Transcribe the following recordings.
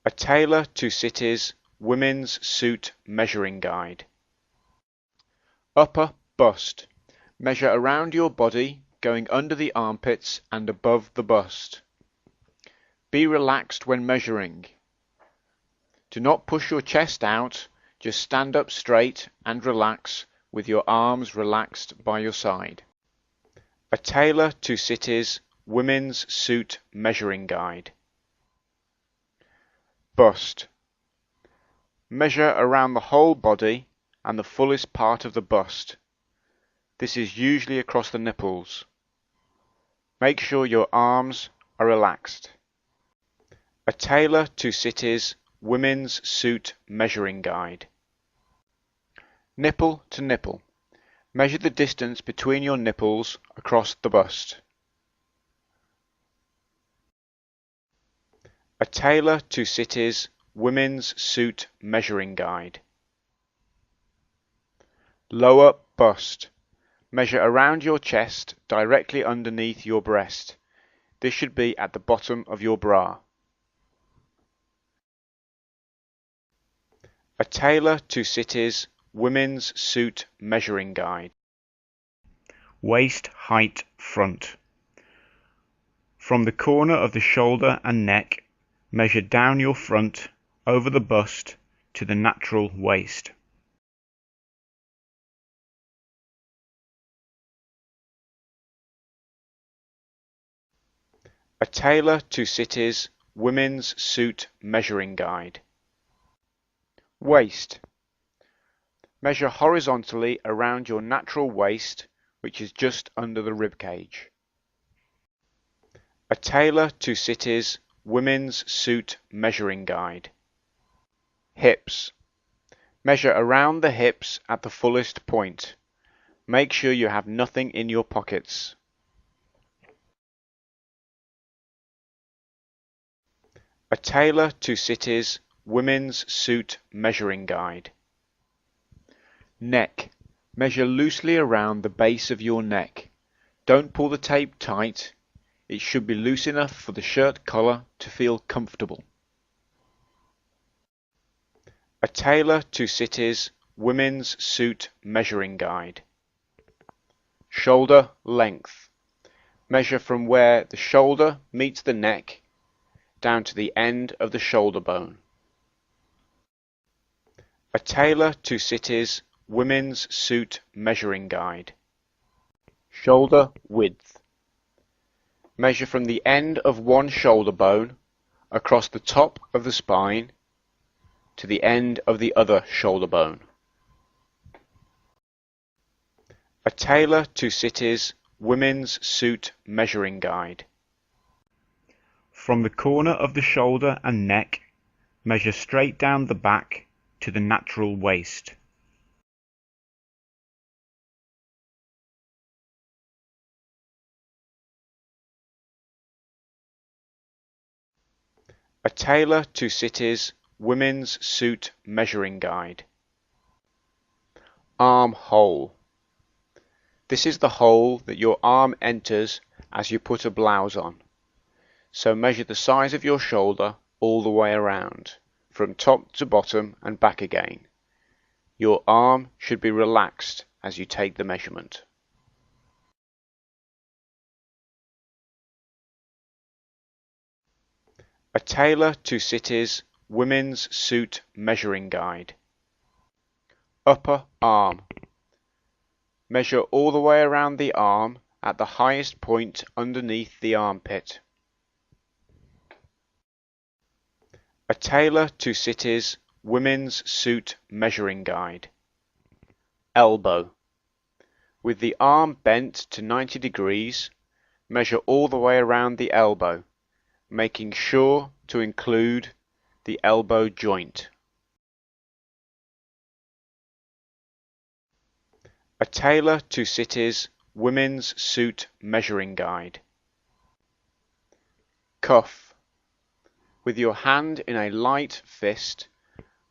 A Tailor to Cities Women's Suit Measuring Guide. Upper bust. Measure around your body, going under the armpits and above the bust. Be relaxed when measuring. Do not push your chest out, just stand up straight and relax with your arms relaxed by your side. A Tailor to Cities Women's Suit Measuring Guide. Bust. Measure around the whole body and the fullest part of the bust. This is usually across the nipples. Make sure your arms are relaxed. A Tailor to Cities Women's Suit Measuring Guide. Nipple to nipple. Measure the distance between your nipples across the bust. A Tailor to Cities Women's Suit Measuring Guide. Lower bust. Measure around your chest directly underneath your breast. This should be at the bottom of your bra. A Tailor to Cities Women's Suit Measuring Guide. Waist height front. From the corner of the shoulder and neck, measure down your front over the bust to the natural waist. A Tailor to Cities Women's Suit Measuring Guide. Waist. Measure horizontally around your natural waist, which is just under the rib cage. A Tailor to Cities Women's Suit Measuring Guide. Hips. Measure around the hips at the fullest point. Make sure you have nothing in your pockets. A Tailor to Cities Women's Suit Measuring Guide. Neck. Measure loosely around the base of your neck. Don't pull the tape tight. It should be loose enough for the shirt collar to feel comfortable. A Tailor to Cities Women's Suit Measuring Guide. Shoulder length. Measure from where the shoulder meets the neck down to the end of the shoulder bone. A Tailor to Cities Women's Suit Measuring Guide. Shoulder width. Measure from the end of one shoulder bone across the top of the spine to the end of the other shoulder bone. A Tailor to Cities Women's Suit Measuring Guide. From the corner of the shoulder and neck, measure straight down the back to the natural waist. A Tailor to Cities Women's Suit Measuring Guide. Arm hole. This is the hole that your arm enters as you put a blouse on. So measure the size of your shoulder all the way around, from top to bottom and back again. Your arm should be relaxed as you take the measurement. A Tailor to Cities Women's Suit Measuring Guide. Upper arm. Measure all the way around the arm at the highest point underneath the armpit. A Tailor to Cities Women's Suit Measuring Guide. Elbow. With the arm bent to 90 degrees, measure all the way around the elbow, making sure to include the elbow joint. A Tailor to Cities Women's Suit Measuring Guide. Cuff. With your hand in a light fist,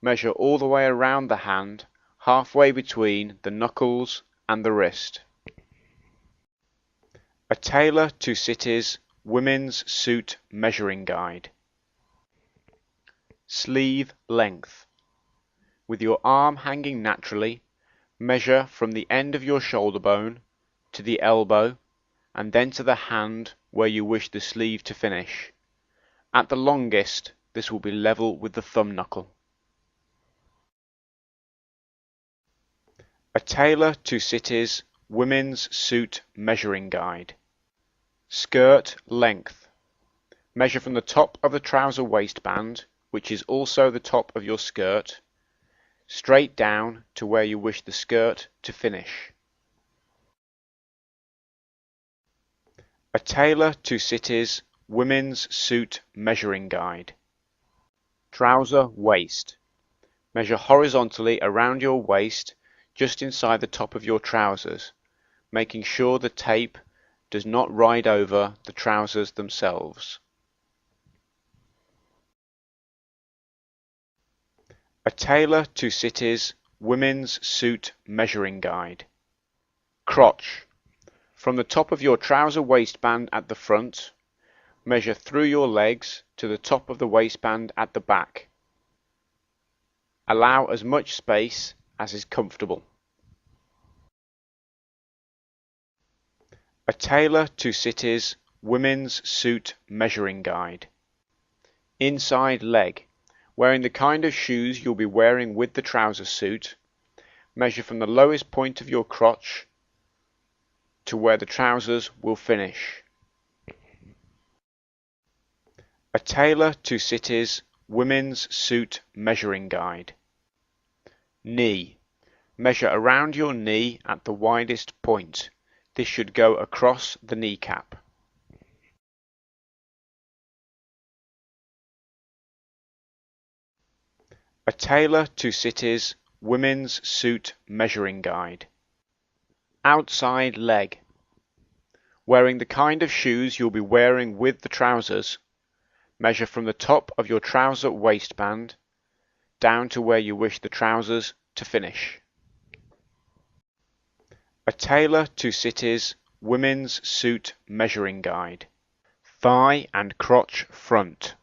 measure all the way around the hand, halfway between the knuckles and the wrist. A Tailor to Cities Women's Suit Measuring Guide. Sleeve length. With your arm hanging naturally, measure from the end of your shoulder bone to the elbow and then to the hand where you wish the sleeve to finish. At the longest, this will be level with the thumb knuckle. A Tailor to Cities Women's Suit Measuring Guide. Skirt length. Measure from the top of the trouser waistband, which is also the top of your skirt, straight down to where you wish the skirt to finish. A Tailor to Cities Women's Suit Measuring Guide. Trouser waist. Measure horizontally around your waist just inside the top of your trousers, making sure the tape does not ride over the trousers themselves. A Tailor to Cities Women's Suit Measuring Guide. Crotch. From the top of your trouser waistband at the front, measure through your legs to the top of the waistband at the back. Allow as much space as is comfortable. A Tailor to Cities Women's Suit Measuring Guide. Inside leg. Wearing the kind of shoes you'll be wearing with the trouser suit, measure from the lowest point of your crotch to where the trousers will finish. A Tailor to Cities Women's Suit Measuring Guide. Knee. Measure around your knee at the widest point. This should go across the kneecap. A Tailor to Cities Women's Suit Measuring Guide. Outside leg. Wearing the kind of shoes you'll be wearing with the trousers, measure from the top of your trouser waistband down to where you wish the trousers to finish. A Tailor to Cities Women's Suit Measuring Guide. Thigh and crotch front.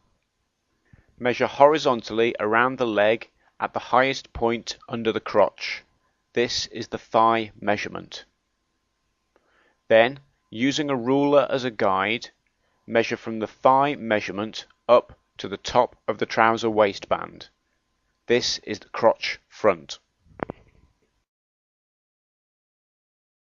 Measure horizontally around the leg at the highest point under the crotch. This is the thigh measurement. Then, using a ruler as a guide, measure from the thigh measurement up to the top of the trouser waistband. This is the crotch front.